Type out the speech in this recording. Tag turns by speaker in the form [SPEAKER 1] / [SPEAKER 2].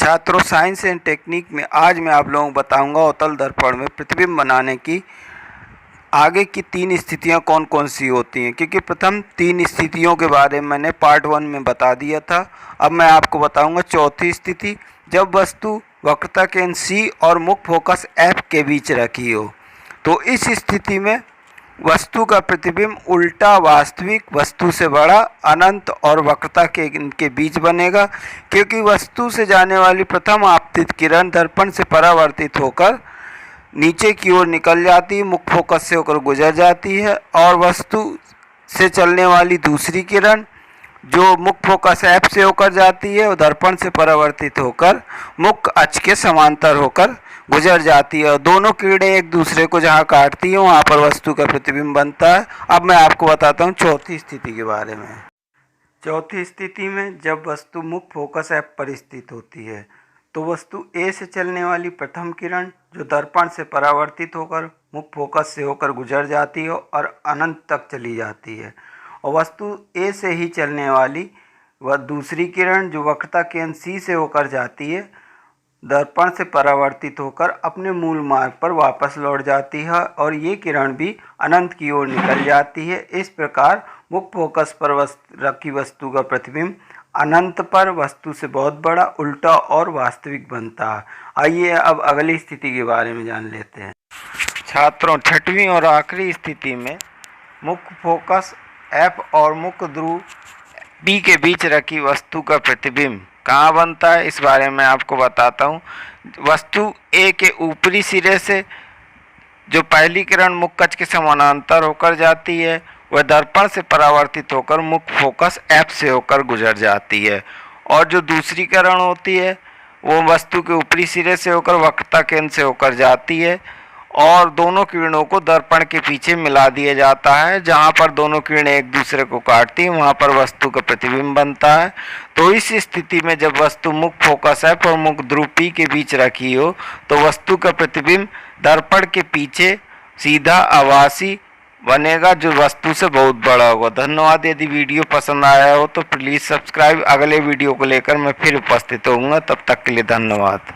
[SPEAKER 1] छात्रों, science and technique में आज मैं आप लोगों को बताऊंगा अवतल दर्पण में प्रतिबिंब बनाने की आगे की 3 स्थितियां कौन कौन सी होती हैं। क्योंकि प्रथम 3 स्थितियों के बारे में मैंने पार्ट 1 में बता दिया था। अब मैं आपको बताऊंगा चौथी स्थिति, जब वस्तु वक्रता केंद्र C और मुख्य फोकस F के बीच रखी हो। तो इस स्थिति में वस्तु का प्रतिबिंब उल्टा वास्तविक वस्तु से बड़ा अनंत और वक्रता के बीच बनेगा, क्योंकि वस्तु से जाने वाली प्रथम आपतित किरण दर्पण से परावर्तित होकर नीचे की ओर निकल जाती है, मुख्य फोकस से होकर गुजर जाती है, और वस्तु से चलने वाली दूसरी किरण जो मुख्य फोकस F से होकर जाती है और दर्पण से परावर्तित होकर मुख्य अक्ष के समांतर होकर गुजर जाती है, और दोनों किरणें एक दूसरे को जहाँ काटती हैं वहाँ पर वस्तु का प्रतिबिंब बनता है। अब मैं आपको बताता हूँ चौथी स्थिति के बारे में। चौथी स्थिति में जब वस्तु मुख्य फोकस F पर स्थित होती है तो वस्तु A से चलने वाली प्रथम किरण जो दर्पण से परावर्तित होकर मुख्य फोकस से होकर गुजर जाती है और अनंत तक चली जाती है, और वस्तु A से ही चलने वाली वह दूसरी किरण जो वक्रता केंद्र C से होकर जाती है दर्पण से परावर्तित होकर अपने मूल मार्ग पर वापस लौट जाती है, और ये किरण भी अनंत की ओर निकल जाती है। इस प्रकार मुख्य फोकस पर रखी वस्तु का प्रतिबिंब अनंत पर वस्तु से बहुत बड़ा, उल्टा और वास्तविक बनता है। आइए अब अगली स्थिति के बारे में जान लेते हैं। छात्रों, छठवीं और आखिरी स्थिति में मुख्य फोकस F और मुख्य ध्रुव B के बीच रखी वस्तु का प्रतिबिंब कहाँ बनता है, इस बारे में आपको बताता हूँ। वस्तु A के ऊपरी सिरे से जो पहली किरण मुख्य अक्ष के समानांतर होकर जाती है वह दर्पण से परावर्तित होकर मुख्य फोकस F से होकर गुजर जाती है, और जो दूसरी किरण होती है वो वस्तु के ऊपरी सिरे से होकर वक्रता केंद्र से होकर जाती है, और दोनों किरणों को दर्पण के पीछे मिला दिया जाता है। जहाँ पर दोनों किरणें एक दूसरे को काटती हैं वहाँ पर वस्तु का प्रतिबिंब बनता है। तो इस स्थिति में जब वस्तु मुख्य फोकस F और मुख्य ध्रुव P के बीच रखी हो तो वस्तु का प्रतिबिंब दर्पण के पीछे सीधा आभासी बनेगा जो वस्तु से बहुत बड़ा होगा। धन्यवाद। यदि वीडियो पसंद आया हो तो प्लीज़ सब्सक्राइब। अगले वीडियो को लेकर मैं फिर उपस्थित होऊंगा, तब तक के लिए धन्यवाद।